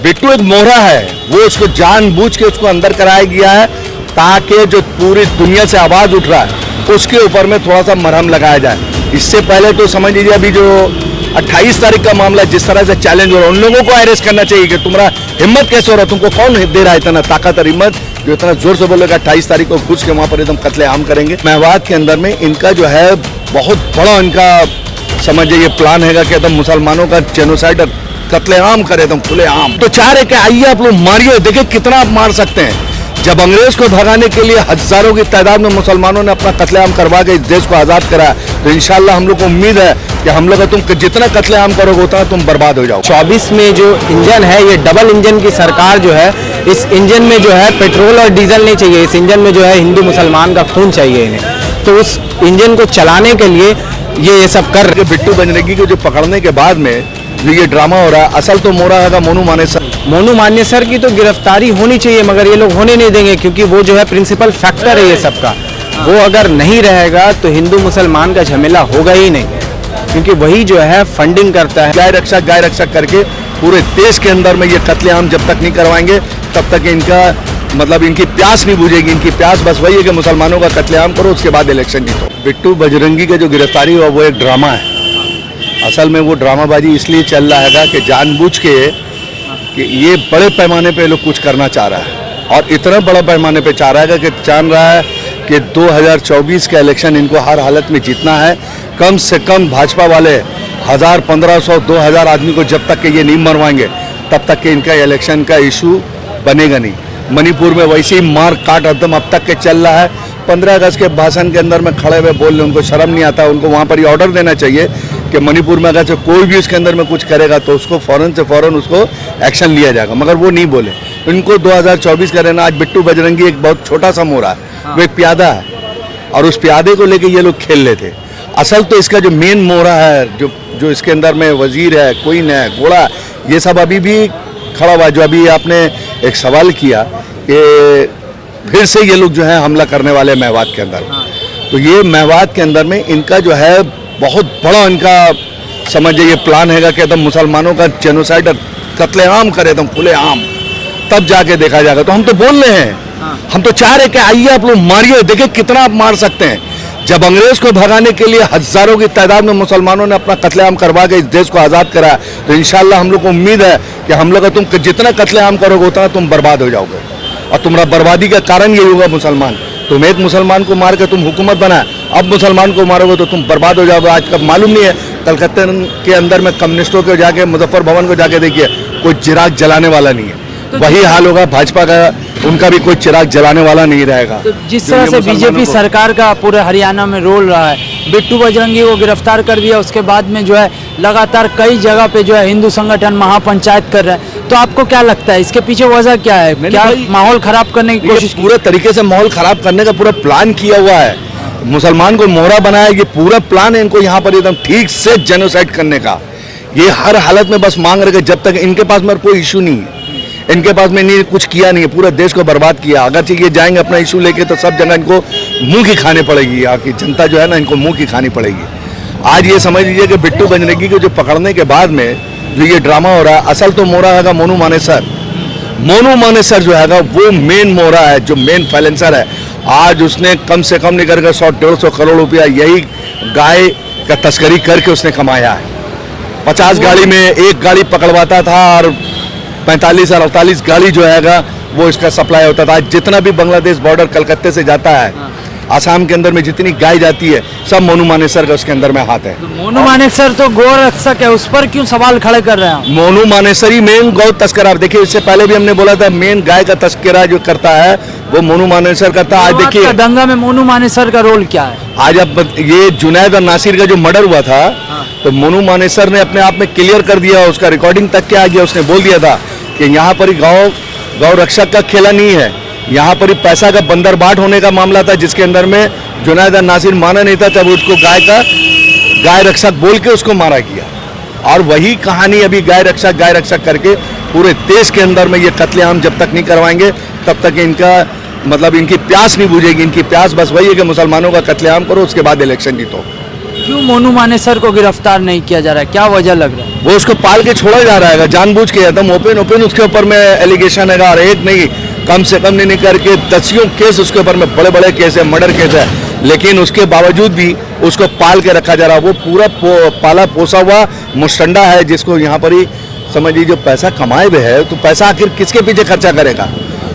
बिट्टू एक मोहरा है, वो उसको जानबूझ के उसको अंदर कराया गया है ताकि जो पूरी दुनिया से आवाज उठ रहा है उसके ऊपर में थोड़ा सा मरहम लगाया जाए। इससे पहले तो समझ लीजिए अभी जो 28 तारीख का मामला जिस तरह से चैलेंज हो रहा है, उन लोगों को अरेस्ट करना चाहिए कि तुम्हारा हिम्मत कैसे हो रहा है, तुमको कौन दे रहा है इतना ताकत और हिम्मत जो इतना जोर से बोलेगा 28 तारीख को घुस के वहां पर एकदम कत्लेआम करेंगे। मेवात के अंदर में इनका जो है बहुत बड़ा इनका समझिए ये प्लान हैगा कि एकदम मुसलमानों का जेनोसाइड कत्लेआम करे एकदम खुलेआम। तो चाह रहे कि आइए आप लोग मारिए, देखिए कितना आप मार सकते हैं। जब अंग्रेज को भगाने के लिए हजारों की तादाद में मुसलमानों ने अपना कत्लेआम करवा के इस देश को आजाद कराया, तो इंशाल्लाह हम लोग को उम्मीद है कि हम लोग तुम जितना कत्लेआम करोगे उतना तुम बर्बाद हो जाओ। 24 में जो इंजन है ये डबल इंजन की सरकार जो है, इस इंजन में जो है पेट्रोल और डीजल नहीं चाहिए, इस इंजन में जो है हिंदू मुसलमान का खून चाहिए इन्हें। तो उस इंजन को चलाने के लिए ये सब कर रहे। बिट्टू बजरंगी को जो पकड़ने के बाद में जो ये ड्रामा हो रहा है, असल तो मोरा है मोनू मानेसर। मोनू मानेसर की तो गिरफ्तारी होनी चाहिए, मगर ये लोग होने नहीं देंगे क्योंकि वो जो है प्रिंसिपल फैक्टर है ये सबका। वो अगर नहीं रहेगा तो हिंदू मुसलमान का झमेला होगा ही नहीं, क्योंकि वही जो है फंडिंग करता है। गाय रक्षक करके पूरे देश के अंदर में ये कत्लेआम जब तक नहीं करवाएंगे तब तक इनका मतलब इनकी प्यास नहीं बुझेगी। इनकी प्यास बस वही है कि मुसलमानों का कत्लेआम करो, उसके बाद इलेक्शन जीतो। बिट्टू बजरंगी का जो गिरफ्तारी हुआ वो एक ड्रामा है। असल में वो ड्रामाबाजी इसलिए चल रहा है कि जानबूझ के कि ये बड़े पैमाने पे लोग कुछ करना चाह रहा है, और इतना बड़ा पैमाने पे चाह रहा है कि जान रहा है कि 2024 का इलेक्शन इनको हर हालत में जीतना है। कम से कम भाजपा वाले 1000, 1500, 2000 आदमी को जब तक के ये नहीं मरवाएंगे तब तक के इनका इलेक्शन का इशू बनेगा नहीं। मणिपुर में वैसे ही मार काट एकदम अब तक के चल रहा है। 15 अगस्त के भाषण के अंदर में खड़े हुए बोल रहे, उनको शर्म नहीं आता। उनको वहाँ पर ये ऑर्डर देना चाहिए कि मणिपुर में अगर से कोई भी उसके अंदर में कुछ करेगा तो उसको फौरन से फौरन उसको एक्शन लिया जाएगा, मगर वो नहीं बोले। इनको 2024 का रहना। आज बिट्टू बजरंगी एक बहुत छोटा सा मोरा है, वो एक प्यादा है, और उस प्यादे को लेके ये लोग खेल रहे थे। असल तो इसका जो मेन मोरा है, जो इसके अंदर में वजीर है, क्वीन है, घोड़ा, ये सब अभी भी खड़ा हुआ। जो अभी आपने एक सवाल किया कि फिर से ये लोग जो है हमला करने वाले मेवात के अंदर, तो ये मेवात के अंदर में इनका जो है बहुत बड़ा इनका समझिए ये प्लान हैगा कि एकदम मुसलमानों का जेनोसाइड कत्लेआम करे एकदम खुलेआम, तब जाके देखा जाएगा। तो हम तो बोल रहे हैं, हम तो चाह रहे कि आइए आप लोग मारिए, देखिए कितना आप मार सकते हैं। जब अंग्रेज को भगाने के लिए हजारों की तादाद में मुसलमानों ने अपना कत्लेआम करवा के इस देश को आज़ाद कराया, तो इंशाल्लाह हम लोग को उम्मीद है कि हम लोग तुम जितना कत्लेआम करोगे उतना तुम बर्बाद हो जाओगे, और तुम्हारा बर्बादी का कारण यही होगा मुसलमान। तुम एक मुसलमान को मार के तुम हुकूमत बनाए, अब मुसलमान को मारोगे तो तुम बर्बाद हो जाओगे। आज कब मालूम नहीं है, कलकत्ते के अंदर में कम्युनिस्टों को जाके मुजफ्फर भवन को जाके देखिए, कोई चिराग जलाने वाला नहीं है। तो वही हाल होगा भाजपा का, उनका भी कोई चिराग जलाने वाला नहीं रहेगा। तो जिस तरह से बीजेपी सरकार का पूरे हरियाणा में रोल रहा है, बिट्टू बजरंगी को गिरफ्तार कर दिया, उसके बाद में जो है लगातार कई जगह पे जो है हिंदू संगठन महापंचायत कर रहा है, तो आपको क्या लगता है इसके पीछे वजह क्या है? क्या माहौल खराब करने की कोशिश? पूरे तरीके से माहौल खराब करने का पूरा प्लान किया हुआ है। मुसलमान को मोहरा बनाया, ये पूरा प्लान है इनको यहाँ पर एकदम ठीक से जेनोसाइड करने का। ये हर हालत में बस मांग रहे, जब तक इनके पास में कोई इशू नहीं है, इनके पास में नहीं कुछ किया नहीं है, पूरे देश को बर्बाद किया। अगर ये जाएंगे अपना इशू लेके तो सब जगह इनको मुंह की खानी पड़ेगी, आखिर जनता जो है ना इनको मुंह की खानी पड़ेगी। आज ये समझ लीजिए कि बिट्टू बजरंगी को जो पकड़ने के बाद में जो ये ड्रामा हो रहा है, असल तो मोरा है मोनू मानेसर। मोनू मानेसर जो है वो मेन मोरा है, जो मेन फाइनेंसर है। आज उसने कम से कम निकल कर 100-150 करोड़ रुपया यही गाय का तस्करी करके उसने कमाया है। 50 गाड़ी में एक गाड़ी पकड़वाता था और 45 और 48 गाड़ी जो है वो इसका सप्लाई होता था। आज जितना भी बांग्लादेश बॉर्डर कलकत्ते से जाता है, आसाम के अंदर में जितनी गाय जाती है, सब मोनू मानेसर का उसके अंदर में हाथ है। तो मोनू मानेसर तो गौ रक्षक है, उस पर क्यों सवाल खड़े कर रहे हैं? मोनू मानेसर ही मेन गौ तस्कर। आप देखिए, इससे पहले भी हमने बोला था मेन गाय का तस्करा जो करता है वो मोनू मानेसर करता है। आज देखिए दंगा में मोनू मानेसर का रोल क्या है? आज अब ये जुनैद और नासिर का जो मर्डर हुआ था, तो मोनू मानेसर ने अपने आप में क्लियर कर दिया, उसका रिकॉर्डिंग तक के आ गया। उसने बोल दिया था कि यहाँ पर गौ रक्षक का खेला नहीं है, यहाँ पर पैसा का बंदरबाट होने का मामला था, जिसके अंदर में जुनैद और नासिर माना नहीं था, तब उसको गाय रक्षक बोल के उसको मारा गया। और वही कहानी अभी गाय रक्षक करके पूरे देश के अंदर में ये कत्लेआम जब तक नहीं करवाएंगे तब तक इनका मतलब इनकी प्यास नहीं बुझेगी। इनकी प्यास बस वही है कि मुसलमानों का कत्लेआम करो, उसके बाद इलेक्शन जीतो। क्यों मोनू मानेसर को गिरफ्तार नहीं किया जा रहा है, क्या वजह लग रहा है? वो उसको पाल के छोड़ा जा रहा है, जानबूझ के एकदम ओपन उसके ऊपर में एलिगेशन है, और एक नहीं कम से कम नहीं करके दसियों केस उसके ऊपर में, बड़े बड़े केस है, मर्डर केस है, लेकिन उसके बावजूद भी उसको पाल के रखा जा रहा है। वो पूरा पाला पोसा हुआ मुस्टंडा है, जिसको यहाँ पर ही समझ लीजिए जो पैसा कमाए हुए है, तो पैसा आखिर किसके पीछे खर्चा करेगा?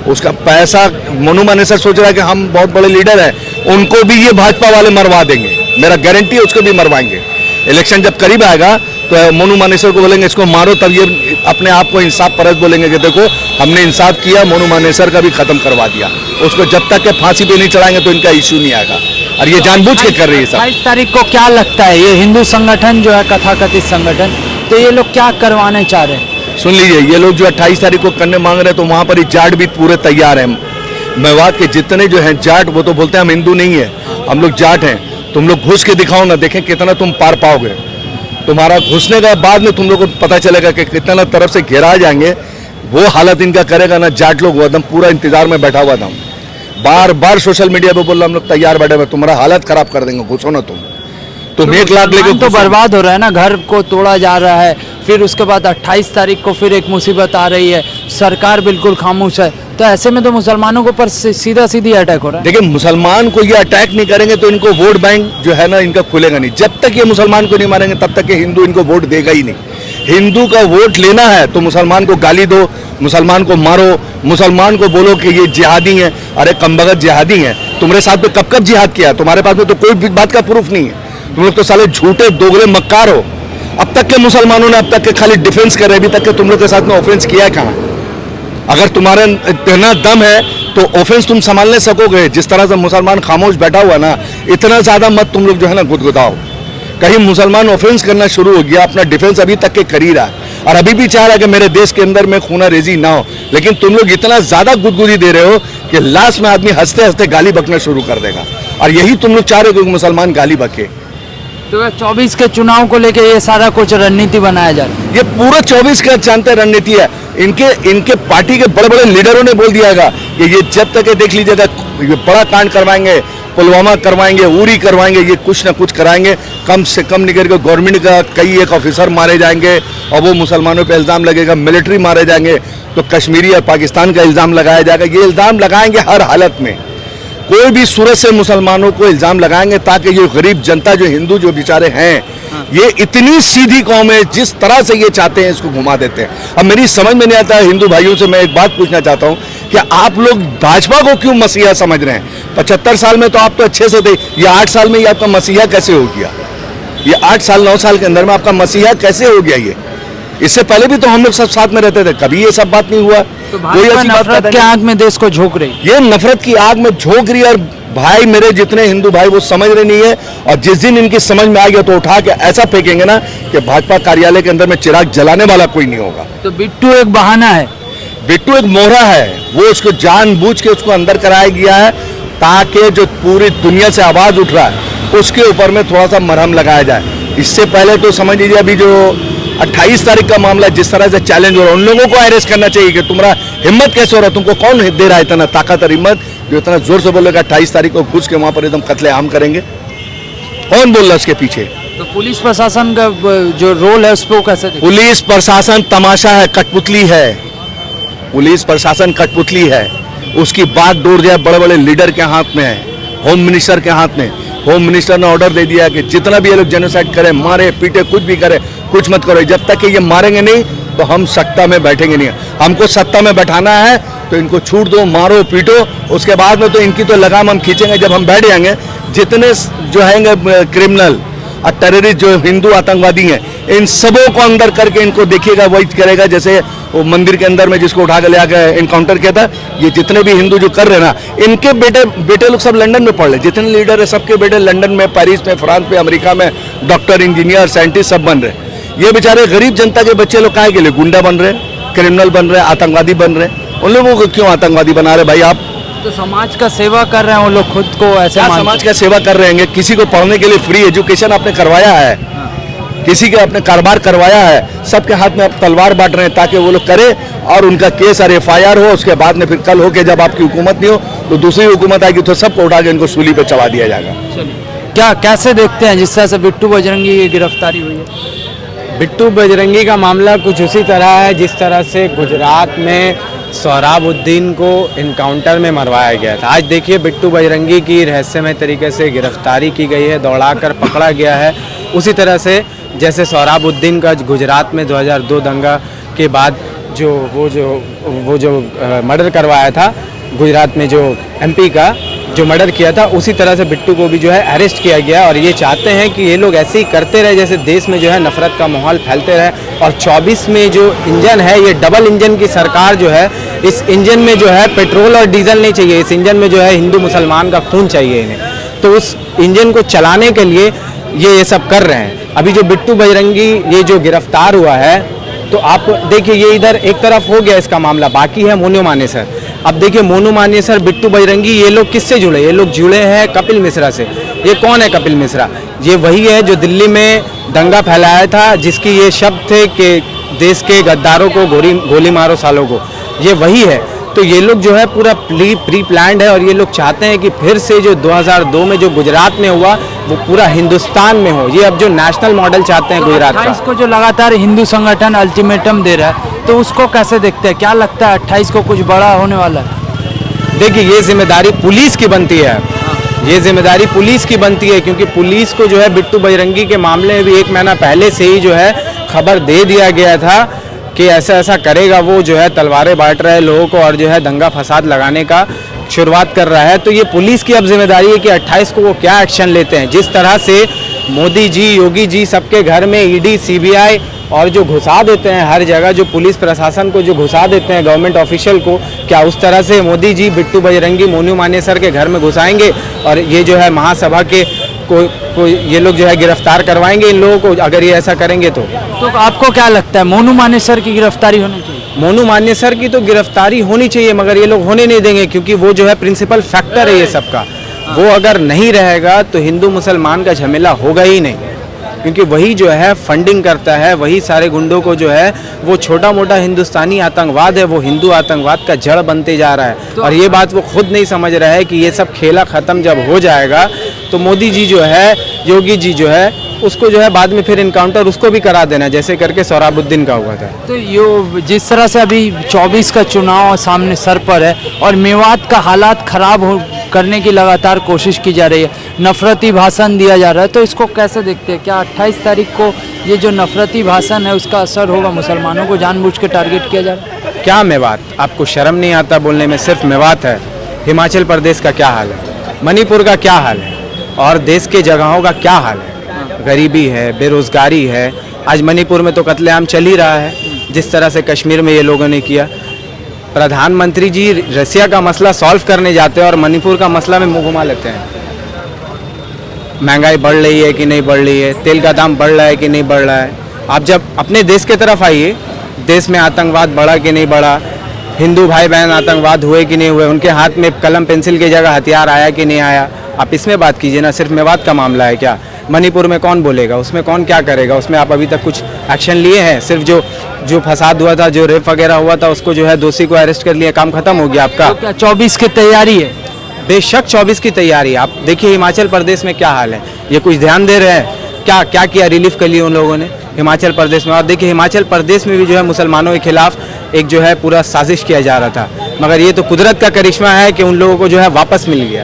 उसका पैसा मोनू मानेसर सोच रहा है कि हम बहुत बड़े लीडर हैं, उनको भी ये भाजपा वाले मरवा देंगे, मेरा गारंटी है उसको भी मरवाएंगे। इलेक्शन जब करीब आएगा तो मोनू मानेसर को बोलेंगे इसको मारो, तब ये अपने आप को इंसाफ परस्त बोलेंगे कि देखो हमने इंसाफ किया, मोनू मानेसर का भी खत्म करवा दिया। उसको जब तक के फांसी पे नहीं चढ़ाएंगे तो इनका इश्यू नहीं आएगा, और ये जानबूझ के कर रही है सब। 28 तारीख को क्या लगता है, ये हिंदू संगठन जो है कथाकथित संगठन, तो ये लोग क्या करवाने चाह रहे हैं? सुन लीजिए, ये लोग जो 28 तारीख को करने मांग रहे हैं, तो वहां पर ही जाट भी पूरे तैयार हैं। मेवात के जितने जो हैं जाट, वो तो बोलते हैं हम हिंदू नहीं है, हम लोग जाट हैं, तुम लोग घुस के दिखाओ ना, देखें कितना तुम पार पाओगे। तुम्हारा घुसने के बाद में तुम लोग को पता चलेगा कि कितना तरफ से घेरा जाएंगे। वो हालत इनका करेगा ना जाट लोग, वो एकदम पूरा इंतजार में बैठा हुआ था। बार बार सोशल मीडिया पे बोल रहा हम लोग तैयार बैठे हुए, तुम्हारा हालत खराब कर देंगे, घुसो ना तुम 1 लाख लेके तो बर्बाद हो रहा है ना, घर को तोड़ा जा रहा है, फिर उसके बाद 28 तारीख को फिर एक मुसीबत आ रही है, सरकार बिल्कुल खामोश है, तो ऐसे में तो मुसलमानों के ऊपर सीधा सीधी अटैक हो रहा है। देखिए, मुसलमान को ये अटैक नहीं करेंगे तो इनको वोट बैंक जो है ना इनका खुलेगा नहीं। जब तक ये मुसलमान को नहीं मारेंगे तब तक ये हिंदू इनको वोट देगा ही नहीं। हिंदू का वोट लेना है तो मुसलमान को गाली दो, मुसलमान को मारो, मुसलमान को बोलो कि ये जिहादी है। अरे कमबख्त जिहादी है, तुम्हारे साथ में कब जिहाद किया? तुम्हारे पास में तो कोई भी बात का प्रूफ नहीं है, तुम लोग तो साले झूठे दोगले मक्कार हो। अब तक के मुसलमानों ने अब तक के खाली डिफेंस कर रहे, अभी तक के तुम लोग के साथ में ऑफेंस किया है कहाँ? अगर तुम्हारे इतना दम है तो ऑफेंस तुम संभालने सकोगे। जिस तरह से मुसलमान खामोश बैठा हुआ ना, इतना ज्यादा मत तुम लोग जो है ना गुदगुदाओ। कहीं मुसलमान ऑफेंस करना शुरू हो गया, अपना डिफेंस अभी तक के कर ही रहा है, और अभी भी चाह रहा है कि मेरे देश के अंदर में खूना रेजी ना हो, लेकिन तुम लोग इतना ज्यादा गुदगुदी दे रहे हो कि लास्ट में आदमी हंसते हंसते गाली बकना शुरू कर देगा, और यही तुम लोग चाह रहे हो कि मुसलमान गाली बके। तो 24 के चुनाव को लेकर ये सारा कुछ रणनीति बनाया जा रहा है। ये पूरा 24 का जानते रणनीति है। इनके पार्टी के बड़े बड़े लीडरों ने बोल दिया कि ये जब तक देख लीजिएगा, ये बड़ा कांड करवाएंगे, पुलवामा करवाएंगे, उरी करवाएंगे, ये कुछ ना कुछ कराएंगे। कम से कम निकल के गवर्नमेंट का कई एक ऑफिसर मारे जाएंगे, और वो मुसलमानों पे इल्जाम लगेगा, मिलिट्री मारे जाएंगे, तो कश्मीरी और पाकिस्तान का इल्जाम लगाया जाएगा। ये इल्जाम लगाएंगे हर हालत में, कोई भी सूरत से मुसलमानों को इल्जाम लगाएंगे, ताकि ये गरीब जनता जो हिंदू जो बेचारे हैं, ये इतनी सीधी कौम है, जिस तरह से ये चाहते हैं इसको घुमा देते हैं। अब मेरी समझ में नहीं आता है, हिंदू भाइयों से मैं एक बात पूछना चाहता हूँ कि आप लोग भाजपा को क्यों मसीहा समझ रहे हैं? 75 साल में तो आप तो अच्छे से थे, ये 8 साल में ये आपका मसीहा कैसे हो गया? ये 8 साल 9 साल के अंदर में आपका मसीहा कैसे हो गया? ये इससे पहले भी तो हम लोग सब साथ में रहते थे, कभी ये सब बात नहीं हुआ। तो भाजपा नफरत की आग में देश को झोंक रही, ये नफरत की आग में झोंक रही है। और भाई मेरे जितने हिंदू भाई वो समझ रहे नहीं है, और जिस दिन इनकी समझ में आ गया तो उठा के ऐसा फेंकेंगे ना कि भाजपा कार्यालय के अंदर में चिराग जलाने वाला कोई नहीं होगा। तो बिट्टू एक बहाना है, बिट्टू एक मोहरा है, वो उसको जानबूझ के उसको अंदर कराया गया है, ताकि जो पूरी दुनिया से आवाज उठ रहा है उसके ऊपर में थोड़ा सा मरहम लगाया जाए। इससे पहले तो समझ लीजिए अभी जो 28 तारीख का मामला जिस तरह से चैलेंज हो रहा है, उन लोगों को अरेस्ट करना चाहिए कि तुम्हारा हिम्मत कैसे हो रहा है, तुमको कौन दे रहा है इतना ताकत और हिम्मत जो इतना जोर से बोलेगा 28 तारीख को घुस के वहां पर एकदम कत्लेआम करेंगे? कौन बोल रहा है उसके पीछे? तो पुलिस प्रशासन का जो रोल है उस पर कैसे? पुलिस प्रशासन तमाशा है, कठपुतली है। पुलिस प्रशासन कठपुतली है, उसकी बात डोर जाए बड़े बड़े लीडर के हाथ में है, होम मिनिस्टर के हाथ में। होम मिनिस्टर ने ऑर्डर दे दिया कि जितना भी ये लोग जेनोसाइड करें, मारे पीटे, कुछ भी करे, कुछ मत करो। जब तक कि ये मारेंगे नहीं तो हम सत्ता में बैठेंगे नहीं। हमको सत्ता में बैठाना है तो इनको छूट दो, मारो पीटो, उसके बाद में तो इनकी तो लगाम हम खींचेंगे। जब हम बैठ जाएंगे, जितने जो हैं क्रिमिनल और टेररिस्ट जो हिंदू आतंकवादी हैं, इन सबों को अंदर करके इनको देखिएगा वही करेगा जैसे वो मंदिर के अंदर में जिसको उठा के ले आके इनकाउंटर किया था। ये जितने भी हिंदू जो कर रहे हैं ना, इनके बेटे लोग सब लंदन में पढ़ रहे, जितने लीडर है सबके बेटे लंदन में, पेरिस में, फ्रांस में, अमेरिका में डॉक्टर, इंजीनियर, साइंटिस्ट सब बन रहे। ये बेचारे गरीब जनता के बच्चे लोग काहे के लिए गुंडा बन रहे, क्रिमिनल बन रहे, आतंकवादी बन रहे? उन लोगों को क्यों आतंकवादी बना रहे भाई आप? तो समाज का सेवा कर रहे हैं वो लोग, खुद को ऐसे समाज का सेवा कर रहे हैं। किसी को पढ़ने के लिए फ्री एजुकेशन आपने करवाया है, किसी के अपने कारोबार करवाया है, सबके हाथ में आप तलवार बांट रहे हैं ताकि वो लोग करे और उनका केस और FIR हो। उसके बाद में फिर कल हो के जब आपकी हुकूमत नहीं हो तो दूसरी हुकूमत आएगी तो सबको उठा के इनको सूली पे चढ़ा दिया जाएगा। क्या कैसे देखते हैं जिस तरह से बिट्टू बजरंगी की गिरफ्तारी हुई है? बिट्टू बजरंगी का मामला कुछ उसी तरह है जिस तरह से गुजरात में सोहराबुद्दीन को इनकाउंटर में मरवाया गया था। आज देखिए बिट्टू बजरंगी की रहस्यमय तरीके से गिरफ्तारी की गई है, दौड़ाकर पकड़ा गया है। उसी तरह से जैसे सोहराबुद्दीन का गुजरात में 2002 दंगा के बाद वो जो मर्डर करवाया था गुजरात में, जो एमपी का जो मर्डर किया था, उसी तरह से बिट्टू को भी जो है अरेस्ट किया गया। और ये चाहते हैं कि ये लोग ऐसे ही करते रहे, जैसे देश में जो है नफरत का माहौल फैलते रहे। और 24 में जो इंजन है, ये डबल इंजन की सरकार जो है, इस इंजन में जो है पेट्रोल और डीजल नहीं चाहिए, इस इंजन में जो है हिंदू मुसलमान का खून चाहिए इन्हें। तो उस इंजन को चलाने के लिए ये सब कर रहे हैं। अभी जो बिट्टू बजरंगी ये जो गिरफ्तार हुआ है, तो आप देखिए ये इधर एक तरफ हो गया इसका मामला, बाकी है मोनू मानेसर। अब देखिए मोनू मानेसर, बिट्टू बजरंगी, ये लोग किससे जुड़े? ये लोग जुड़े हैं कपिल मिश्रा से। ये कौन है कपिल मिश्रा? ये वही है जो दिल्ली में दंगा फैलाया था, जिसकी ये शब्द थे कि देश के गद्दारों को गोली मारो सालों को, ये वही है। तो ये लोग जो है पूरा प्री प्लान्ड है और ये लोग चाहते हैं कि फिर से जो 2002 में जो गुजरात में हुआ वो पूरा हिंदुस्तान में हो। ये अब जो नेशनल मॉडल चाहते हैं गुजरात का। इसको जो लगातार हिंदू संगठन अल्टीमेटम दे रहा है, तो उसको कैसे देखते हैं? क्या लगता है 28 को कुछ बड़ा होने वाला है? देखिए ये जिम्मेदारी पुलिस की बनती है, ये जिम्मेदारी पुलिस की बनती है, क्योंकि पुलिस को जो है बिट्टू बजरंगी के मामले में भी 1 महीना पहले से ही जो है खबर दे दिया गया था कि ऐसा ऐसा करेगा, वो जो है तलवारें बांट रहा है लोगों को और जो है दंगा फसाद लगाने का शुरुआत कर रहा है। तो ये पुलिस की अब जिम्मेदारी है कि 28 को वो क्या एक्शन लेते हैं। जिस तरह से मोदी जी, योगी जी सबके घर में ईडी, सीबीआई और जो घुसा देते हैं हर जगह, जो पुलिस प्रशासन को जो घुसा देते हैं गवर्नमेंट ऑफिशियल को, क्या उस तरह से मोदी जी बिट्टू बजरंगी, मोनू मानेसर के घर में घुसाएंगे और ये जो है महासभा के को ये लोग जो है गिरफ्तार करवाएंगे इन लोगों को, अगर ये ऐसा करेंगे तो आपको क्या लगता है मोनू मानेसर की गिरफ्तारी होनी चाहिए? मोनू मानेसर की तो गिरफ्तारी होनी चाहिए, मगर ये लोग होने नहीं देंगे, क्योंकि वो जो है प्रिंसिपल फैक्टर है ये सबका। वो अगर नहीं रहेगा तो हिंदू मुसलमान का झमेला होगा ही नहीं, क्योंकि वही जो है फंडिंग करता है, वही सारे गुंडों को जो है वो छोटा मोटा हिंदुस्तानी आतंकवाद है, वो हिंदू आतंकवाद का जड़ बनते जा रहा है। और ये बात वो खुद नहीं समझ रहा है कि ये सब खेला ख़त्म जब हो जाएगा तो मोदी जी जो है, योगी जी जो है, उसको जो है बाद में फिर इनकाउंटर उसको भी करा देना, जैसे करके सोहराबुद्दीन का हुआ था। तो ये जिस तरह से अभी 24 का चुनाव सामने सर पर है और मेवात का हालात ख़राब करने की लगातार कोशिश की जा रही है, नफरती भाषण दिया जा रहा है, तो इसको कैसे देखते हैं? क्या 28 तारीख को ये जो नफरती भाषण है उसका असर होगा? मुसलमानों को जानबूझ के टारगेट किया जा रहा है? क्या मेवात? आपको शर्म नहीं आता बोलने में? सिर्फ मेवात है। हिमाचल प्रदेश का क्या हाल है, मणिपुर का क्या हाल है, और देश के जगहों का क्या हाल है? गरीबी है, बेरोजगारी है। आज मणिपुर में तो कत्लेआम चल ही रहा है, जिस तरह से कश्मीर में ये लोगों ने किया। प्रधानमंत्री जी रसिया का मसला सॉल्व करने जाते हैं और मणिपुर का मसला में मुंह घुमा लेते हैं। महंगाई बढ़ रही है कि नहीं बढ़ रही है, तेल का दाम बढ़ रहा है कि नहीं बढ़ रहा है। आप जब अपने देश की तरफ आइए, देश में आतंकवाद बढ़ा कि नहीं बढ़ा, हिंदू भाई बहन आतंकवाद हुए कि नहीं हुए, उनके हाथ में कलम पेंसिल की जगह हथियार आया कि नहीं आया, आप इसमें बात कीजिए ना। सिर्फ मेवात का मामला है क्या? मणिपुर में कौन बोलेगा, उसमें कौन क्या करेगा? उसमें आप अभी तक कुछ एक्शन लिए हैं? सिर्फ जो फसाद हुआ था, जो रेप वगैरह हुआ था, उसको जो है दोषी को अरेस्ट कर लिया, काम खत्म हो गया आपका। तो क्या 24 की तैयारी है? बेशक 24 की तैयारी। आप देखिए हिमाचल प्रदेश में क्या हाल है, ये कुछ ध्यान दे रहे हैं? क्या क्या किया, रिलीफ कर लिया उन लोगों ने हिमाचल प्रदेश में। और देखिए हिमाचल प्रदेश में भी जो है मुसलमानों के खिलाफ एक जो है पूरा साजिश किया जा रहा था, मगर ये तो कुदरत का करिश्मा है कि उन लोगों को जो है वापस मिल गया।